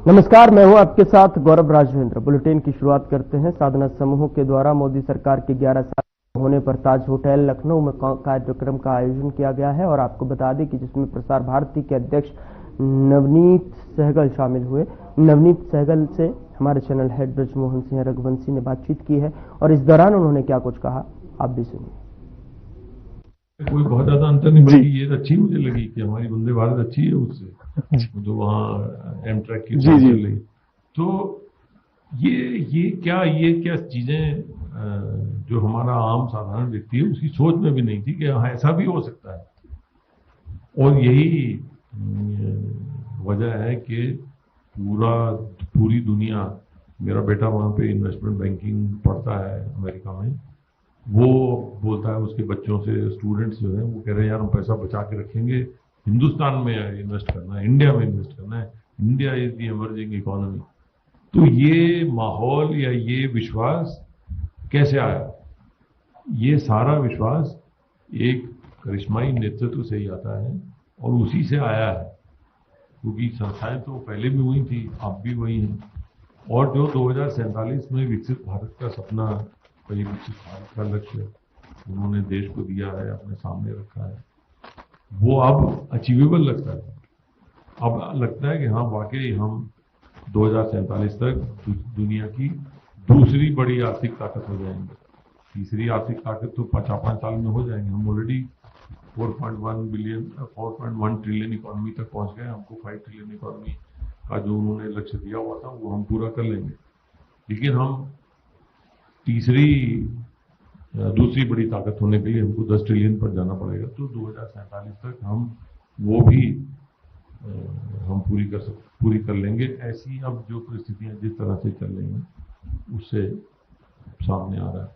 नमस्कार, मैं हूं आपके साथ गौरव राजवेंद्र। बुलेटिन की शुरुआत करते हैं। साधना समूह के द्वारा मोदी सरकार के 11 साल होने पर ताज होटल लखनऊ में कार्यक्रम का आयोजन किया गया है और आपको बता दें कि जिसमें प्रसार भारती के अध्यक्ष नवनीत सहगल शामिल हुए। नवनीत सहगल से हमारे चैनल हेड ब्रजमोहन सिंह रघुवंशी ने बातचीत की है और इस दौरान उन्होंने क्या कुछ कहा, आप भी सुनिए। कोई बहुत ज्यादा अंतर नहीं, बल्कि ये अच्छी मुझे लगी कि हमारी वंदे भारत अच्छी है उससे, जो वहाँ एमट्रैक की चल रही। तो ये क्या चीजें जो हमारा आम साधारण व्यक्ति है उसकी सोच में भी नहीं थी कि हाँ ऐसा भी हो सकता है। और यही वजह है कि पूरी दुनिया, मेरा बेटा वहाँ पे इन्वेस्टमेंट बैंकिंग पढ़ता है अमेरिका में, वो बोलता है उसके बच्चों से, स्टूडेंट्स जो हैं वो कह रहे हैं यार हम पैसा बचा के रखेंगे, हिंदुस्तान में इन्वेस्ट करना है, इंडिया में इन्वेस्ट करना है, India is the emerging economy. तो ये माहौल या ये विश्वास कैसे आया? ये सारा विश्वास एक करिश्माई नेतृत्व से ही आता है और उसी से आया है, क्योंकि संस्थाएं तो पहले भी वही थी, अब भी वही हैं। और जो 2047 में विकसित भारत का सपना, वही विकसित भारत का लक्ष्य उन्होंने देश को दिया है, अपने सामने रखा है, वो अब अचीवेबल लगता है। अब लगता है कि हाँ वाकई हम 2047 तक दुनिया की दूसरी बड़ी आर्थिक ताकत हो जाएंगे। तीसरी आर्थिक ताकत तो 4-5 साल में हो जाएंगे। हम ऑलरेडी 4.1 ट्रिलियन इकोनॉमी तक पहुंच गए। हमको 5 ट्रिलियन इकोनॉमी का जो उन्होंने लक्ष्य दिया हुआ था वो हम पूरा कर लेंगे। लेकिन हम दूसरी बड़ी ताकत होने के लिए हमको 10 ट्रिलियन पर जाना पड़ेगा। तो 2047 तक हम वो भी हम पूरी कर लेंगे। ऐसी अब जो परिस्थितियां जिस तरह से चल रही हैं उससे सामने आ रहा है।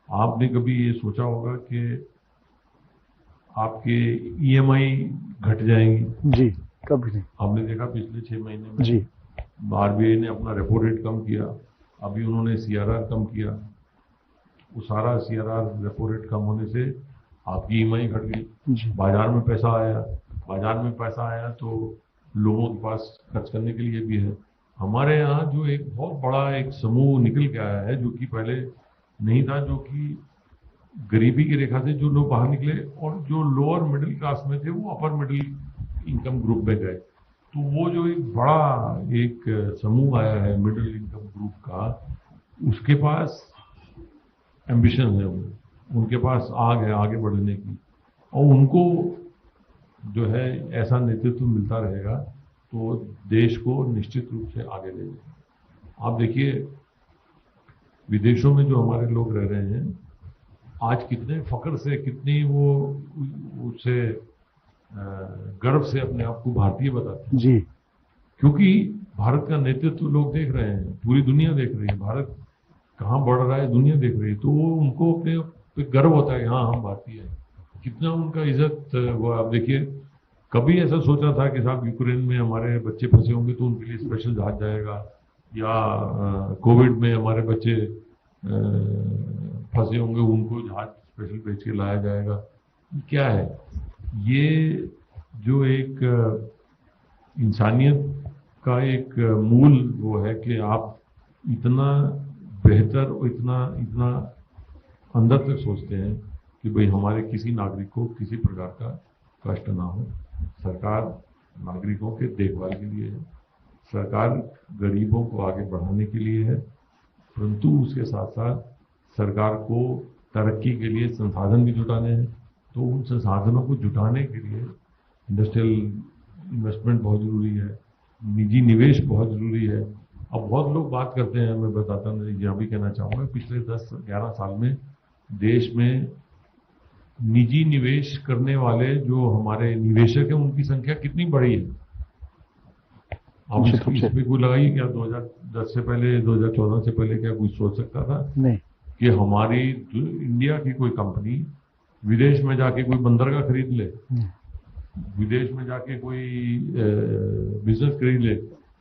आपने कभी ये सोचा होगा कि आपके ईएमआई घट जाएंगी? जी, कभी नहीं। आपने देखा पिछले 6 महीने में जी आरबीआई ने अपना रेपो रेट कम किया, अभी उन्होंने सीआरआर कम किया। वो सारा सीआरआर रेपो रेट कम होने से आपकी ईएमआई घट गई, बाजार में पैसा आया तो लोगों के पास खर्च करने के लिए भी है। हमारे यहाँ जो एक बहुत बड़ा एक समूह निकल के आया है, जो कि पहले नहीं था, जो कि गरीबी की रेखा से जो लोग बाहर निकले और जो लोअर मिडिल क्लास में थे वो अपर मिडिल इनकम ग्रुप में गए। तो वो जो एक बड़ा एक समूह आया है मिडिल इनकम ग्रुप का, उसके पास एम्बिशन है, उनके पास आग है आगे बढ़ने की, और उनको जो है ऐसा नेतृत्व मिलता रहेगा तो देश को निश्चित रूप से आगे ले जाएगा। आप देखिए विदेशों में जो हमारे लोग रह रहे हैं आज कितने फख्र से, कितनी वो उससे गर्व से अपने आप को भारतीय बताते हैं जी, क्योंकि भारत का नेतृत्व लोग देख रहे हैं, पूरी दुनिया देख रही है, भारत कहाँ बढ़ रहा है दुनिया देख रही है। तो वो उनको अपने पे गर्व होता है, हाँ हम भारतीय हैं। कितना उनका इज्जत हुआ। आप देखिए कभी ऐसा सोचा था कि साहब यूक्रेन में हमारे बच्चे फंसे होंगे तो उनके लिए स्पेशल जहाज जाएगा, या कोविड में हमारे बच्चे फंसे होंगे उनको जहाज स्पेशल भेज के लाया जाएगा? क्या है ये? जो एक इंसानियत का एक मूल वो है कि आप इतना बेहतर और इतना अंदर तक सोचते हैं कि भाई हमारे किसी नागरिक को किसी प्रकार का कष्ट ना हो। सरकार नागरिकों के देखभाल के लिए है, सरकार गरीबों को आगे बढ़ाने के लिए है, परंतु उसके साथ साथ सरकार को तरक्की के लिए संसाधन भी जुटाने हैं। तो उन संसाधनों को जुटाने के लिए इंडस्ट्रियल इन्वेस्टमेंट बहुत ज़रूरी है, निजी निवेश बहुत ज़रूरी है। अब बहुत लोग बात करते हैं, मैं बताता नहीं, यहाँ भी कहना चाहूँगा, पिछले 10-11 साल में देश में निजी निवेश करने वाले जो हमारे निवेशक हैं उनकी संख्या कितनी बढ़ी है। अब इसमें कोई लगाइए क्या 2010 से पहले, 2014 से पहले क्या कुछ सोच सकता था? नहीं कि हमारी इंडिया की कोई कंपनी विदेश में जाके कोई बंदरगाह खरीद ले, विदेश में जाके कोई बिजनेस खरीद ले,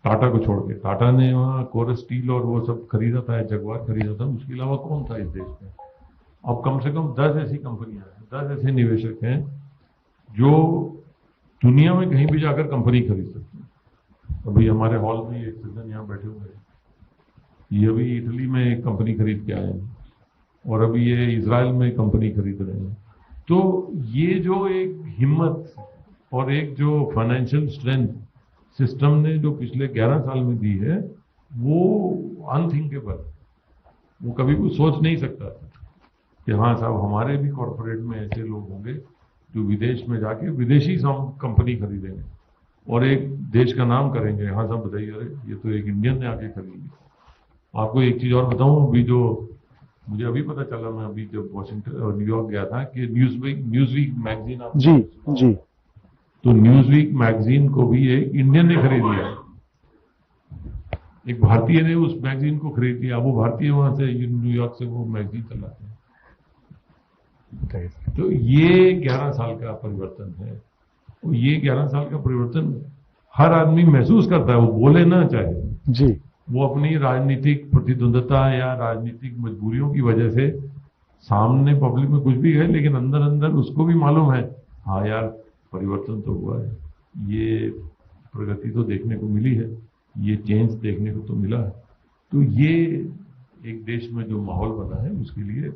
टाटा को छोड़ के। टाटा ने वहाँ कोरस स्टील और वो सब खरीदा था, जगुआर खरीदा था, उसके अलावा कौन था इस देश में? अब कम से कम 10 ऐसी कंपनियां हैं, 10 ऐसे निवेशक हैं जो दुनिया में कहीं भी जाकर कंपनी खरीद सकते हैं। अभी हमारे हॉल में एक सज्जन यहाँ बैठे हुए हैं, ये अभी इटली में एक कंपनी खरीद के आए हैं और अभी ये इजराइल में कंपनी खरीद रहे हैं। तो ये जो एक हिम्मत और एक जो फाइनेंशियल स्ट्रेंथ सिस्टम ने जो पिछले 11 साल में दी है, वो अनथिंकेबल, वो कभी कोई सोच नहीं सकता था कि हाँ साहब हमारे भी कॉर्पोरेट में ऐसे लोग होंगे जो विदेश में जाके विदेशी कंपनी खरीदेंगे और एक देश का नाम करेंगे। हाँ साहब बताइए, अरे ये तो एक इंडियन ने आके खरीदी। आपको एक चीज और बताऊं, अभी जो मुझे अभी पता चला, मैं अभी जब वॉशिंगटन और न्यूयॉर्क गया था कि न्यूज़वीक मैगजीन, आप जी तो न्यूज़वीक मैगजीन को भी एक इंडियन ने खरीद लिया, एक भारतीय ने उस मैगजीन को खरीद लिया। वो भारतीय वहां से न्यूयॉर्क से वो मैगजीन चलाते हैं। तो ये 11 साल का परिवर्तन है। तो ये 11 साल का परिवर्तन हर आदमी महसूस करता है, वो बोले ना चाहे जी। वो अपनी राजनीतिक प्रतिद्वंदता या राजनीतिक मजबूरियों की वजह से सामने पब्लिक में कुछ भी है, लेकिन अंदर अंदर उसको भी मालूम है हाँ यार परिवर्तन तो हुआ है, ये प्रगति तो देखने को मिली है, ये चेंज देखने को तो मिला है। तो ये एक देश में जो माहौल बना है, उसके लिए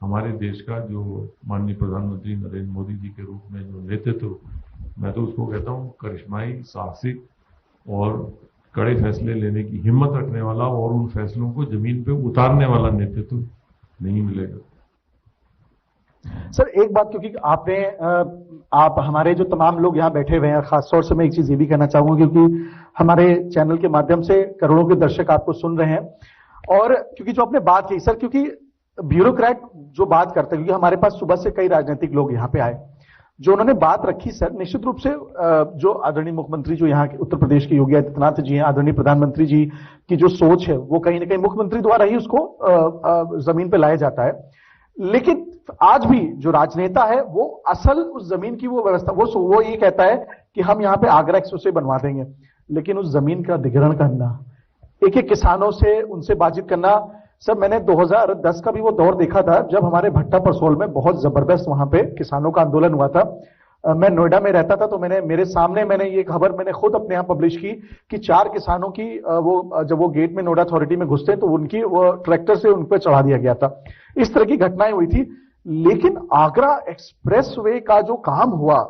हमारे देश का जो माननीय प्रधानमंत्री नरेंद्र मोदी जी के रूप में जो नेतृत्व, मैं तो उसको कहता हूँ करिश्माई, साहसिक और कड़े फैसले लेने की हिम्मत रखने वाला और उन फैसलों को जमीन पे उतारने वाला नेतृत्व नहीं मिलेगा। सर एक बात, क्योंकि आप हमारे जो तमाम लोग यहाँ बैठे हुए हैं, खासतौर से मैं एक चीज ये भी कहना चाहूंगा क्योंकि हमारे चैनल के माध्यम से करोड़ों के दर्शक आपको सुन रहे हैं, और क्योंकि जो आपने बात की सर, क्योंकि ब्यूरोक्रेट जो बात करते हैं, क्योंकि हमारे पास सुबह से कई राजनीतिक लोग यहाँ पे आए, जो उन्होंने बात रखी सर, निश्चित रूप से जो आदरणीय मुख्यमंत्री जो यहाँ के उत्तर प्रदेश के योगी आदित्यनाथ जी हैं, आदरणीय प्रधानमंत्री जी की जो सोच है वो कहीं ना कहीं मुख्यमंत्री द्वारा ही उसको जमीन पे लाया जाता है। लेकिन आज भी जो राजनेता है वो असल उस जमीन की वो व्यवस्था, वो ये कहता है कि हम यहाँ पे आगरा एक्सप्रेसवे बनवा देंगे, लेकिन उस जमीन का अधिग्रहण करना, एक एक किसानों से उनसे बातचीत करना। सर मैंने 2010 का भी वो दौर देखा था जब हमारे भट्टा परसोल में बहुत जबरदस्त वहां पे किसानों का आंदोलन हुआ था। मैं नोएडा में रहता था, तो मेरे सामने मैंने ये खबर मैंने खुद अपने यहाँ पब्लिश की कि 4 किसानों की जब वो गेट में नोएडा अथॉरिटी में घुसते तो उनकी वो ट्रैक्टर से उन पर चढ़ा दिया गया था। इस तरह की घटनाएं हुई थी। लेकिन आगरा एक्सप्रेसवे का जो काम हुआ,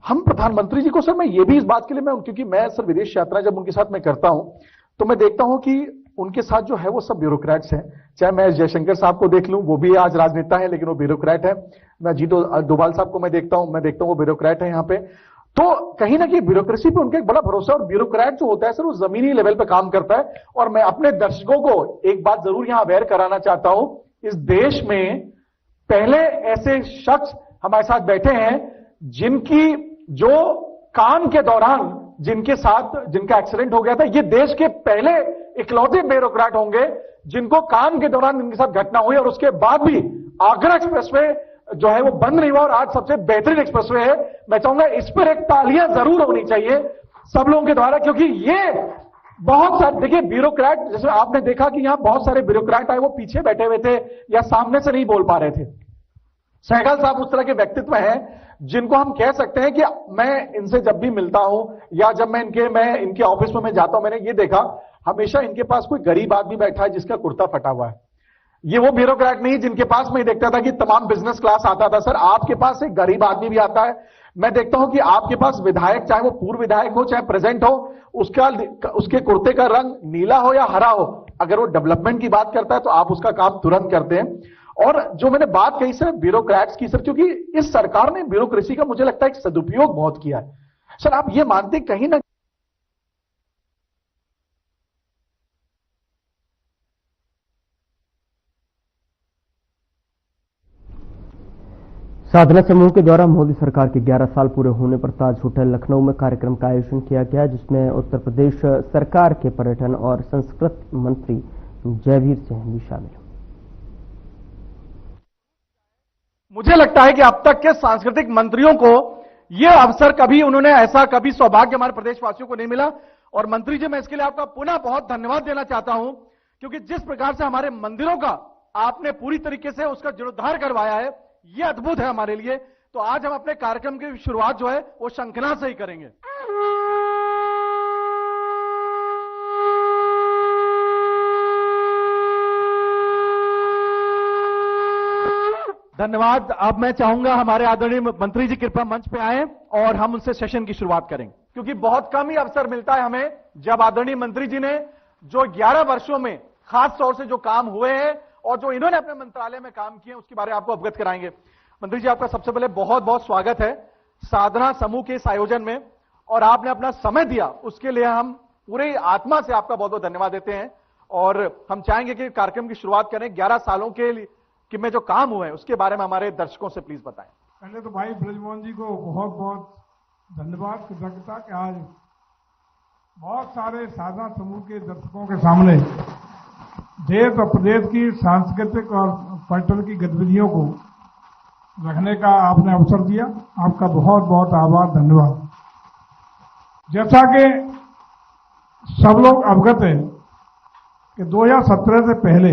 हम प्रधानमंत्री जी को सर, मैं ये भी इस बात के लिए क्योंकि मैं सर विदेश यात्रा जब उनके साथ मैं करता हूं तो मैं देखता हूं कि उनके साथ जो है वो सब ब्यूरोक्रेट्स हैं। चाहे मैं जयशंकर साहब को देख लूं, वो भी आज राजनेता है लेकिन वो ब्यूरोक्रेट है। मैं जी डोभाल साहब को मैं देखता हूं वो ब्यूरोक्रेट है यहाँ पे। तो कहीं ना कहीं ब्यूरोक्रेसी पे उनका एक बड़ा भरोसा, और ब्यूरोक्रेट जो होता है सर वो जमीनी लेवल पे काम करता है। और मैं अपने दर्शकों को एक बात जरूर यहां अवेयर कराना चाहता हूं, इस देश में पहले ऐसे शख्स हमारे साथ बैठे हैं जिनकी जो काम के दौरान जिनका एक्सीडेंट हो गया था, ये देश के पहले इकलौते ब्यूरोक्रेट होंगे जिनको काम के दौरान इनके साथ घटना हुई, और उसके बाद भी आगरा एक्सप्रेसवे जो है वो बंद नहीं हुआ और आज सबसे बेहतरीन एक्सप्रेसवे है। मैं चाहूंगा इस पर एक तालियां जरूर होनी चाहिए सब लोगों के द्वारा, क्योंकि ये बहुत सारे, देखिए ब्यूरोक्रेट, जैसे आपने देखा कि यहां बहुत सारे ब्यूरोक्रेट आए, वो पीछे बैठे हुए थे या सामने से नहीं बोल पा रहे थे। सहगल साहब उस तरह के व्यक्तित्व हैं जिनको हम कह सकते हैं कि मैं इनसे जब भी मिलता हूं या जब मैं इनके ऑफिस में मैं जाता हूं, मैंने ये देखा हमेशा इनके पास कोई गरीब आदमी बैठा है जिसका कुर्ता फटा हुआ है। ये वो ब्यूरोक्रेट नहीं जिनके पास मैं देखता था कि तमाम बिजनेस क्लास आता था। सर आपके पास एक गरीब आदमी भी आता है। मैं देखता हूं कि आपके पास विधायक, चाहे वो पूर्व विधायक हो चाहे प्रेजेंट हो, उसके कुर्ते का रंग नीला हो या हरा हो, अगर वो डेवलपमेंट की बात करता है तो आप उसका काम तुरंत करते हैं। और जो मैंने बात कही सर ब्यूरोक्रेट्स की सर, क्योंकि इस सरकार ने ब्यूरोक्रेसी का मुझे लगता है एक सदुपयोग बहुत किया है। सर आप ये मानते कहीं ना साधना समूह के द्वारा मोदी सरकार के 11 साल पूरे होने पर ताज होटल लखनऊ में कार्यक्रम का आयोजन किया गया, जिसमें उत्तर प्रदेश सरकार के पर्यटन और संस्कृति मंत्री जयवीर सिंह भी शामिल हुए। मुझे लगता है कि अब तक के सांस्कृतिक मंत्रियों को यह अवसर कभी सौभाग्य हमारे प्रदेशवासियों को नहीं मिला। और मंत्री जी, मैं इसके लिए आपका पुनः बहुत धन्यवाद देना चाहता हूं, क्योंकि जिस प्रकार से हमारे मंदिरों का आपने पूरी तरीके से उसका जीर्णोद्धार करवाया है, यह अद्भुत है हमारे लिए। तो आज हम अपने कार्यक्रम की शुरुआत जो है वो शंखनाद से ही करेंगे। धन्यवाद। अब मैं चाहूंगा हमारे आदरणीय मंत्री जी कृपया मंच पे आए और हम उनसे सेशन की शुरुआत करें, क्योंकि बहुत कम ही अवसर मिलता है हमें जब आदरणीय मंत्री जी ने जो 11 वर्षों में खास तौर से जो काम हुए हैं और जो इन्होंने अपने मंत्रालय में काम किए उसके बारे में आपको अवगत कराएंगे। मंत्री जी, आपका सबसे पहले बहुत बहुत स्वागत है साधना समूह के इस आयोजन में, और आपने अपना समय दिया उसके लिए हम पूरी आत्मा से आपका बहुत बहुत धन्यवाद देते हैं। और हम चाहेंगे कि कार्यक्रम की शुरुआत करें। 11 सालों के लिए कि में जो काम हुए हैं उसके बारे में हमारे दर्शकों से प्लीज बताएं। पहले तो भाई ब्रजमोहन जी को बहुत बहुत धन्यवाद, कृतज्ञता कि आज बहुत सारे साधना समूह के दर्शकों के सामने देश और प्रदेश की सांस्कृतिक और पर्यटन की गतिविधियों को रखने का आपने अवसर दिया। आपका बहुत बहुत आभार, धन्यवाद। जैसा कि सब लोग अवगत हैं कि 2017 से पहले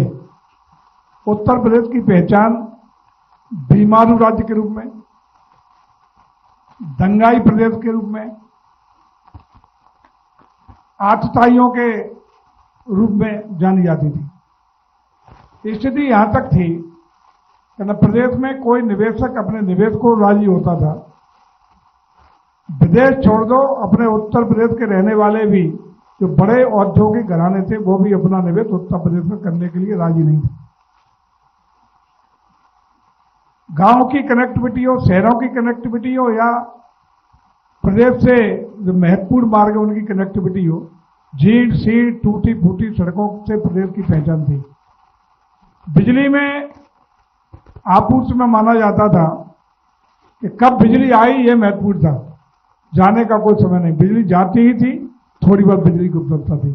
उत्तर प्रदेश की पहचान बीमारू राज्य के रूप में, दंगाई प्रदेश के रूप में, आतताइयों के रूप में जानी जाती थी। स्थिति यहां तक थी कि न प्रदेश में कोई निवेशक अपने निवेश को राजी होता था। विदेश छोड़ दो, अपने उत्तर प्रदेश के रहने वाले भी जो बड़े औद्योगिक घराने थे वो भी अपना निवेश उत्तर प्रदेश में करने के लिए राजी नहीं थे। गांव की कनेक्टिविटी हो, शहरों की कनेक्टिविटी हो, या प्रदेश से जो महत्वपूर्ण मार्ग है उनकी कनेक्टिविटी हो, झील सील टूटी फूटी सड़कों से प्रदेश की पहचान थी। बिजली में आपूर्ति में माना जाता था कि कब बिजली आई ये महत्वपूर्ण था, जाने का कोई समय नहीं। बिजली जाती ही थी, थोड़ी बहुत बिजली की उपलब्धता थी।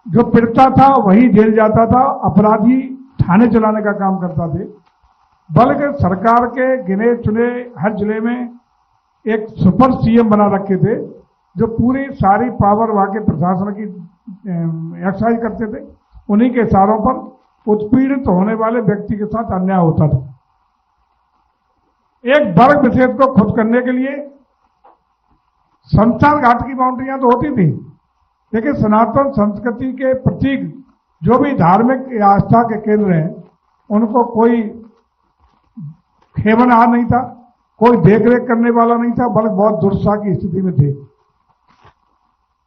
जो पीड़ता था वही जेल जाता था, अपराधी थाने चलाने का काम करता थे। बल्कि सरकार के गिने चुने हर जिले में एक सुपर सीएम बना रखे थे जो पूरी सारी पावर वहां के प्रशासन की एक्सरसाइज करते थे। उन्हीं के इशारों पर उत्पीड़ित होने वाले व्यक्ति के साथ अन्याय होता था। एक वर्ग विशेष को खुद करने के लिए शमशान घाट की बाउंड्रियां तो होती थी, लेकिन सनातन संस्कृति के प्रतीक जो भी धार्मिक आस्था के केंद्र हैं उनको कोई खेवनहार नहीं था, कोई देखरेख करने वाला नहीं था, बल्कि बहुत दुर्दशा की स्थिति में थे।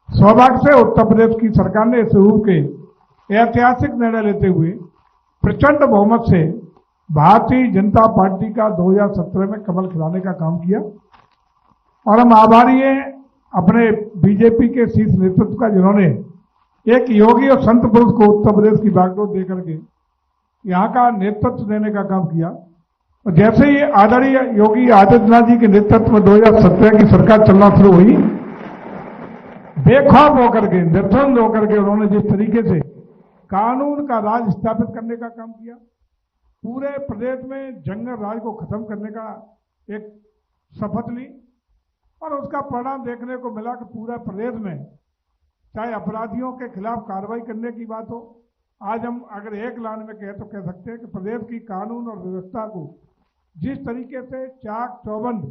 सौभाग्य से उत्तर प्रदेश की सरकार ने इस रूप के ऐतिहासिक निर्णय लेते हुए प्रचंड बहुमत से भारतीय जनता पार्टी का 2017 में कमल खिलाने का काम किया। और हम आभारी हैं अपने बीजेपी के शीर्ष नेतृत्व का, जिन्होंने एक योगी और संत पुरुष को उत्तर प्रदेश की बागडोर दे करके यहाँ का नेतृत्व देने का काम किया। और जैसे ही आदरणीय योगी आदित्यनाथ जी के नेतृत्व में 2017 की सरकार चलना शुरू हुई, बेखौफ होकर के, निर्द्वंद होकर के उन्होंने जिस तरीके से कानून का राज स्थापित करने का काम किया, पूरे प्रदेश में जंगल राज को खत्म करने का एक शपथ ली, और उसका परिणाम देखने को मिला कि पूरा प्रदेश में चाहे अपराधियों के खिलाफ कार्रवाई करने की बात हो, आज हम अगर एक लाइन में कहें तो कह सकते हैं कि प्रदेश की कानून और व्यवस्था को जिस तरीके से चाक चौबंद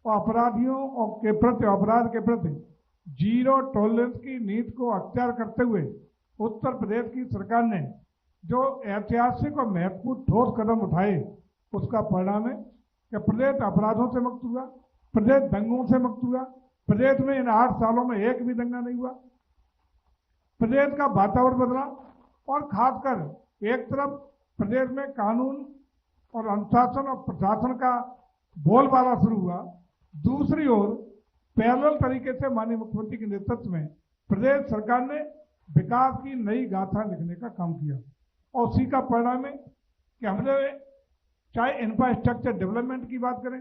और अपराधियों के प्रति, अपराध के प्रति जीरो टॉलरेंस की नीति को अख्तियार करते हुए उत्तर प्रदेश की सरकार ने जो ऐतिहासिक और महत्वपूर्ण ठोस कदम उठाए, उसका परिणाम है कि प्रदेश अपराधों से मुक्त हुआ, प्रदेश दंगों से मुक्त हुआ। प्रदेश में इन 8 सालों में एक भी दंगा नहीं हुआ। प्रदेश का वातावरण बदला, और खासकर एक तरफ प्रदेश में कानून और अनुशासन और प्रशासन का बोलबाला शुरू हुआ, दूसरी ओर पैरेलल तरीके से माननीय मुख्यमंत्री के नेतृत्व में प्रदेश सरकार ने विकास की नई गाथा लिखने का काम किया। और उसी का परिणाम है कि हमने चाहे इंफ्रास्ट्रक्चर डेवलपमेंट की बात करें,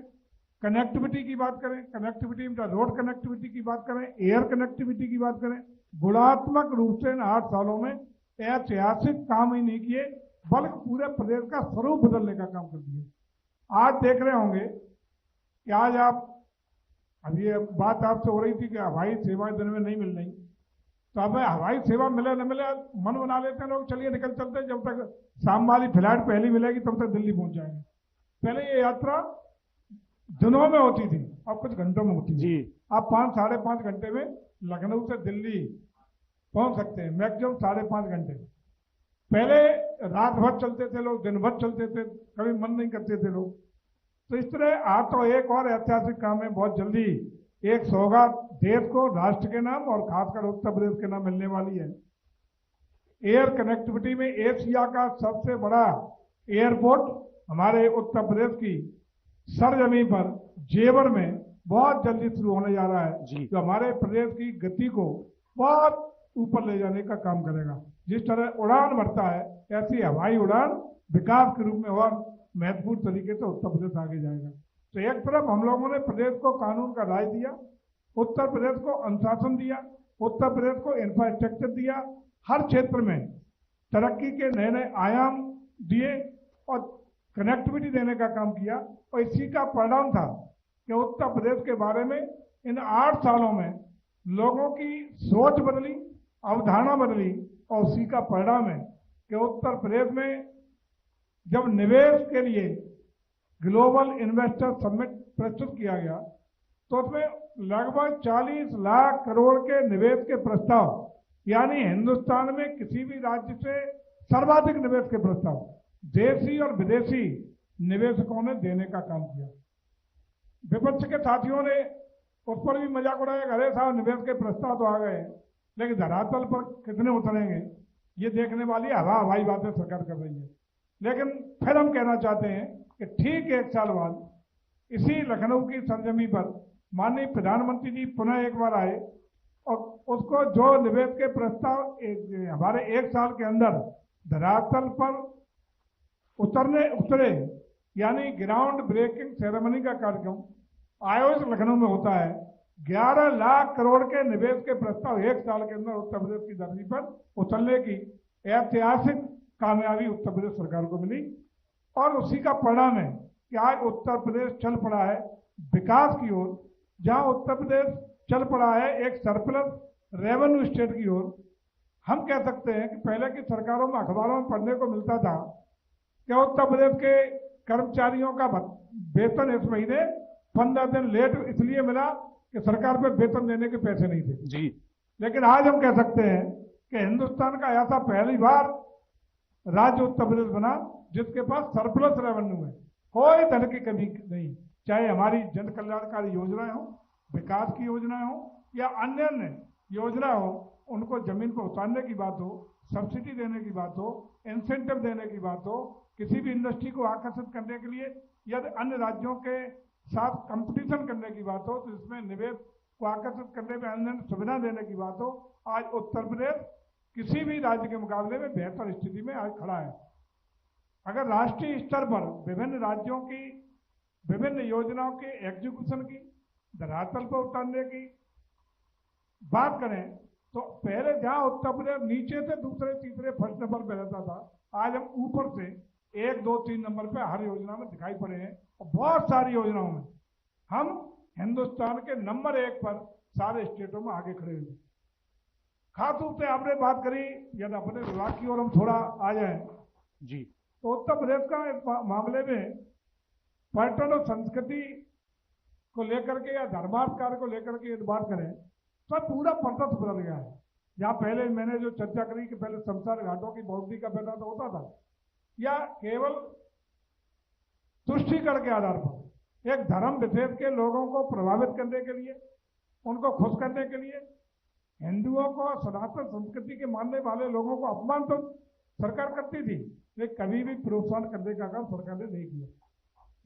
कनेक्टिविटी की बात करें, कनेक्टिविटी में रोड कनेक्टिविटी की बात करें, एयर कनेक्टिविटी की बात करें, गुणात्मक रूप से इन 8 सालों में ऐतिहासिक काम ही नहीं किए, बल्कि पूरे प्रदेश का स्वरूप बदलने का काम कर दिया। आज देख रहे होंगे कि आज आप, अब ये बात आपसे हो रही थी कि हवाई सेवाएं दिन में नहीं मिल रही, तो अब हवाई सेवा मिले न मिले मन बना लेते हैं लोग, चलिए निकल चलते हैं, जब तक शाम वाली फ्लाइट पहली मिलेगी तब तक दिल्ली पहुंच जाएंगे। पहले ये यात्रा दिनों में होती थी, अब कुछ घंटों में होती जी। आप 5 साढ़े 5 घंटे में लखनऊ से दिल्ली पहुंच सकते हैं, मैक्सिमम 5.5 घंटे। पहले रात भर चलते थे लोग, दिन भर चलते थे, कभी मन नहीं करते थे लोग। तो इस तरह आज तो एक और ऐतिहासिक काम है, बहुत जल्दी एक सौगात देश को राष्ट्र के नाम और खासकर उत्तर प्रदेश के नाम मिलने वाली है। एयर कनेक्टिविटी में एशिया का सबसे बड़ा एयरपोर्ट हमारे उत्तर प्रदेश की सरजमीन पर जेवर में बहुत जल्दी शुरू होने जा रहा है, जो हमारे प्रदेश की गति को बहुत ऊपर ले जाने का काम करेगा। जिस तरह उड़ान बढ़ता है, ऐसी हवाई उड़ान विकास के रूप में और महत्वपूर्ण तरीके से उत्तर प्रदेश आगे जाएगा। तो एक तरफ हम लोगों ने प्रदेश को कानून का राज दिया, उत्तर प्रदेश को अनुशासन दिया, उत्तर प्रदेश को इंफ्रास्ट्रक्चर दिया, हर क्षेत्र में तरक्की के नए नए आयाम दिए और कनेक्टिविटी देने का काम किया। और इसी का परिणाम था कि उत्तर प्रदेश के बारे में इन 8 सालों में लोगों की सोच बदली, अवधारणा बदली, और उसी का परिणाम है कि उत्तर प्रदेश में जब निवेश के लिए ग्लोबल इन्वेस्टर समिट प्रस्तुत किया गया तो उसमें लगभग 40 लाख करोड़ के निवेश के प्रस्ताव, यानी हिंदुस्तान में किसी भी राज्य से सर्वाधिक निवेश के प्रस्ताव देशी और विदेशी निवेशकों ने देने का काम किया। विपक्ष के साथियों ने उस पर भी मजाक उड़ाया, अरे साहब निवेश के प्रस्ताव तो आ गए, लेकिन धरातल पर कितने उतरेंगे ये देखने वाली हवाई बातें सरकार कर रही है। लेकिन फिर हम कहना चाहते हैं कि ठीक 1 साल बाद इसी लखनऊ की सरजमी पर माननीय प्रधानमंत्री जी पुनः एक बार आए और उसको जो निवेश के प्रस्ताव हमारे 1 साल के अंदर धरातल पर उतरे, यानी ग्राउंड ब्रेकिंग सेरेमनी का कार्यक्रम आयोजित लखनऊ में होता है। 11 लाख करोड़ के निवेश के प्रस्ताव 1 साल के अंदर उत्तर प्रदेश की धरती पर उतरने की ऐतिहासिक कामयाबी उत्तर प्रदेश सरकार को मिली। और उसी का परिणाम है कि आज उत्तर प्रदेश चल पड़ा है विकास की ओर, जहां उत्तर प्रदेश चल पड़ा है एक सरप्लस रेवेन्यू स्टेट की ओर। हम कह सकते हैं कि पहले की सरकारों में अखबारों में पढ़ने को मिलता था कि उत्तर प्रदेश के कर्मचारियों का वेतन इस महीने 15 दिन लेट इसलिए मिला कि सरकार पे वेतन देने के पैसे नहीं थे जी। लेकिन आज हम कह सकते हैं कि हिंदुस्तान का ऐसा पहली बार राज्य उत्तर प्रदेश बना जिसके पास सरप्लस रेवेन्यू है, कोई धन की कमी नहीं। चाहे हमारी जन कल्याणकारी योजनाएं हो, विकास की योजनाएं हो या अन्य योजना हो, उनको जमीन पर उतारने की बात हो, सब्सिडी देने की बात हो, इंसेंटिव देने की बात हो, किसी भी इंडस्ट्री को आकर्षित करने के लिए या अन्य राज्यों के साथ कंपटीशन करने की बात हो, तो इसमें निवेश को आकर्षित करने में अन्य सुविधा देने की बात हो, आज उत्तर प्रदेश किसी भी राज्य के मुकाबले में बेहतर स्थिति में आज खड़ा है। अगर राष्ट्रीय स्तर पर विभिन्न राज्यों की विभिन्न योजनाओं के एग्जीक्यूशन की, धरातल पर उतारने की बात करें तो पहले जहां उत्तर प्रदेश नीचे से दूसरे तीसरे फर्स्ट नंबर पर रहता था, आज हम ऊपर से 1, 2, 3 नंबर पे हर योजना में दिखाई पड़े हैं। और बहुत सारी योजनाओं में हम हिंदुस्तान के नंबर 1 पर सारे स्टेटों में आगे खड़े हुए। खास रूप से आपने बात करी, यदि अपने विभाग की ओर हम थोड़ा आ जाए जी, तो उत्तर प्रदेश का मामले में पर्यटन और संस्कृति को लेकर के या धर्मार्थ कार्य को लेकर के यदि बात करें तो पूरा परिदृश्य बदल गया है। जहाँ पहले मैंने जो चर्चा करी कि पहले शमशान घाटों की बाउंड्री का पैदा तो होता था, या केवल तुष्टिकरण के आधार पर एक धर्म विशेष के लोगों को प्रभावित करने के लिए, उनको खुश करने के लिए, हिंदुओं को सनातन संस्कृति के मानने वाले लोगों को अपमान तो सरकार करती थी, लेकिन कभी भी प्रोत्साहन करने का काम सरकार ने नहीं किया।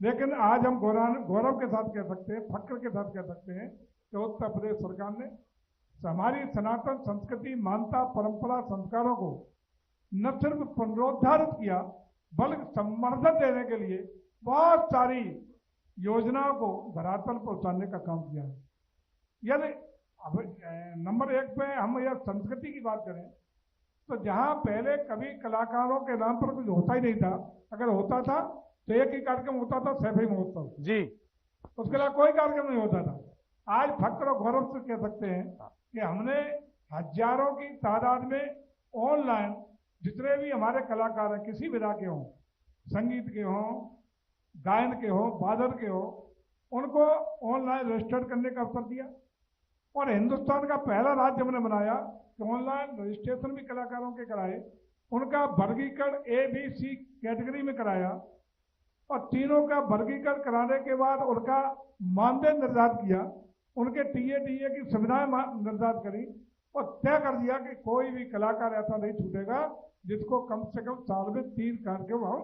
लेकिन आज हम गौरव के साथ कह सकते हैं, फक्र के साथ कह सकते हैं कि उत्तर प्रदेश सरकार ने हमारी सनातन संस्कृति, मान्यता, परंपरा, संस्कारों को न सिर्फ पुनरुद्धारित किया बल्कि संवर्धन देने के लिए बहुत सारी योजनाओं को धरातल पर उतारने का काम किया है। यदि अब नंबर 1 पे हम यह संस्कृति की बात करें तो जहां पहले कभी कलाकारों के नाम पर कुछ होता ही नहीं था, अगर होता था तो एक ही कार्यक्रम होता था, सैफई महोत्सव जी, उसके अलावा कोई कार्यक्रम नहीं होता था। आज फक्र और गौरव से कह सकते हैं कि हमने हजारों की तादाद में ऑनलाइन जितने भी हमारे कलाकार हैं, किसी विधा के हों, संगीत के हों, गायन के हों, वादन के हों, उनको ऑनलाइन रजिस्टर्ड करने का अवसर दिया। और हिंदुस्तान का पहला राज्य हमने बनाया कि ऑनलाइन रजिस्ट्रेशन भी कलाकारों के कराए उनका वर्गीकरण ए बी सी कैटेगरी में कराया और तीनों का वर्गीकरण कराने के बाद उनका मानदेय निर्धारित किया, उनके टीए की सुविधाएं निर्धारित करी और तय कर दिया कि कोई भी कलाकार ऐसा नहीं छूटेगा जिसको कम से कम साल में 3 कार्यक्रम हम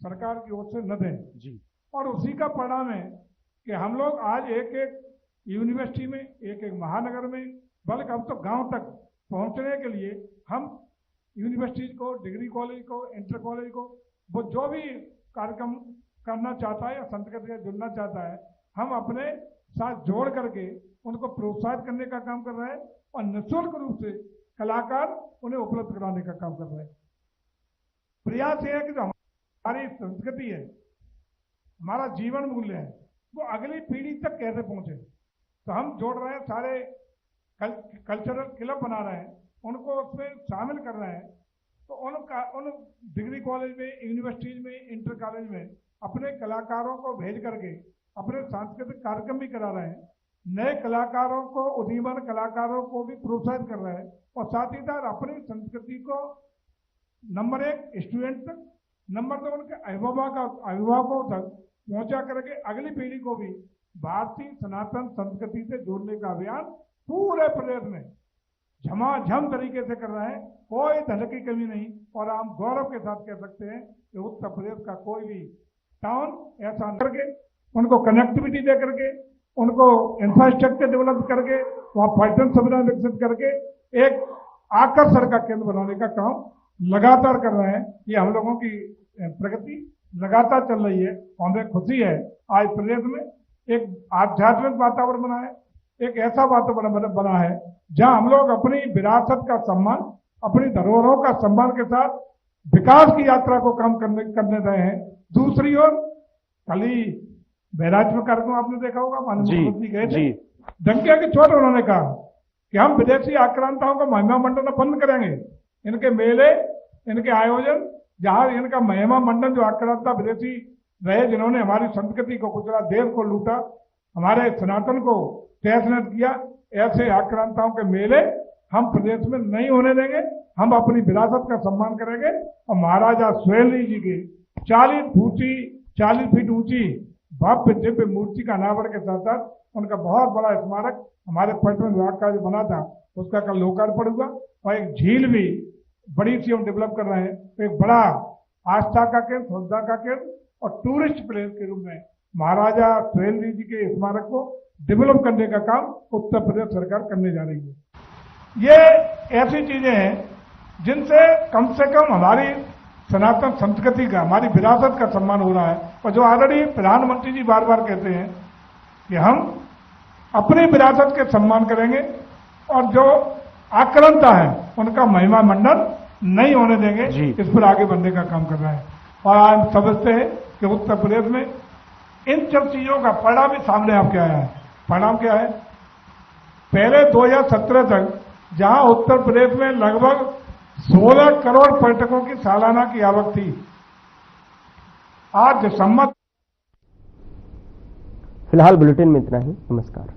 सरकार की ओर से न दें जी। और उसी का परिणाम है कि हम लोग आज एक एक यूनिवर्सिटी में, एक एक महानगर में, बल्कि अब तो गांव तक पहुंचने के लिए हम यूनिवर्सिटी को, डिग्री कॉलेज को, इंटर कॉलेज को, वो जो भी कार्यक्रम करना चाहता है या संस्कृति से जुड़ना चाहता है, हम अपने साथ जोड़ करके उनको प्रोत्साहित करने का काम कर रहे हैं और निःशुल्क रूप से कलाकार उन्हें उपलब्ध कराने का काम कर रहे हैं। प्रयास ये है कि जो हमारी संस्कृति है, हमारा जीवन मूल्य है, वो अगली पीढ़ी तक कैसे पहुंचे। तो हम जोड़ रहे हैं, सारे कल्चरल क्लब बना रहे हैं, उनको उसमें शामिल कर रहे हैं। तो उन डिग्री कॉलेज में, यूनिवर्सिटीज में, इंटर कॉलेज में अपने कलाकारों को भेज करके अपने सांस्कृतिक कार्यक्रम भी करा रहे हैं, नए कलाकारों को, उदीयमान कलाकारों को भी प्रोत्साहित कर रहे हैं और साथ ही साथ अपनी संस्कृति को नंबर 1 स्टूडेंट तक, नंबर 2 उनके अभिभावकों तक पहुंचा करके अगली पीढ़ी को भी भारतीय सनातन संस्कृति से जोड़ने का अभियान पूरे प्रदेश में झमाझम तरीके से कर रहे हैं। कोई धन की कमी नहीं और हम गौरव के साथ कह सकते हैं कि उत्तर प्रदेश का कोई भी टाउन ऐसा करके, उनको कनेक्टिविटी दे करके, उनको इंफ्रास्ट्रक्चर डेवलप करके, वहाँ पर्यटन सुविधा विकसित करके एक आकर्षण का केंद्र बनाने का काम लगातार कर रहे हैं। ये हम लोगों की प्रगति लगातार चल रही है। हमें खुशी है आज प्रदेश में एक आध्यात्मिक वातावरण बना है, एक ऐसा वातावरण बना है जहां हम लोग अपनी विरासत का सम्मान, अपनी धरोहरों का सम्मान के साथ विकास की यात्रा को काम करने रहे हैं। दूसरी ओर कल ही बहराइच में कार्यक्रम आपने देखा होगा, माननीय मुख्यमंत्री गए थे, डंकिया के चोट उन्होंने कहा कि हम विदेशी आक्रांताओं को महिमा मंडन बंद करेंगे। इनके मेले, इनके आयोजन, जहां इनका महिमा मंडन जो आक्रांता विदेशी रहे, जिन्होंने हमारी संस्कृति को कुचला, देश को लूटा, हमारे सनातन को तहस-नहस किया, ऐसे आक्रांताओं के मेले हम प्रदेश में नहीं होने देंगे। हम अपनी विरासत का सम्मान करेंगे और महाराजा सुहेलदेव जी के 40 फीट ऊंची भव्य दिव्य मूर्ति का अनावरण के साथ साथ उनका बहुत बड़ा स्मारक हमारे पर्यटन विभाग का जो बना था उसका कल लोकार्पण हुआ और एक झील भी बड़ी सी हम डेवलप कर रहे हैं। तो एक बड़ा आस्था का केंद्र, श्रद्धा का केंद्र और टूरिस्ट प्लेस के रूप में महाराजा सुहेलदेव जी के स्मारक को डेवलप करने का काम उत्तर प्रदेश सरकार करने जा रही है। ये ऐसी चीजें हैं जिनसे कम से कम हमारी सनातन संस्कृति का, हमारी विरासत का सम्मान हो रहा है। और जो ऑलरेडी प्रधानमंत्री जी बार बार कहते हैं कि हम अपनी विरासत के सम्मान करेंगे और जो आक्रांता है उनका महिमा मंडन नहीं होने देंगे, इस पर आगे बढ़ने का काम कर रहे हैं। और आज समझते हैं कि उत्तर प्रदेश में इन सब चीजों का परिणाम भी सामने आपके आया है। परिणाम क्या है? पहले 2017 तक जहां उत्तर प्रदेश में लगभग 16 करोड़ पर्यटकों की सालाना की आवक थी, आज दिसंबर। फिलहाल बुलेटिन में इतना ही। नमस्कार।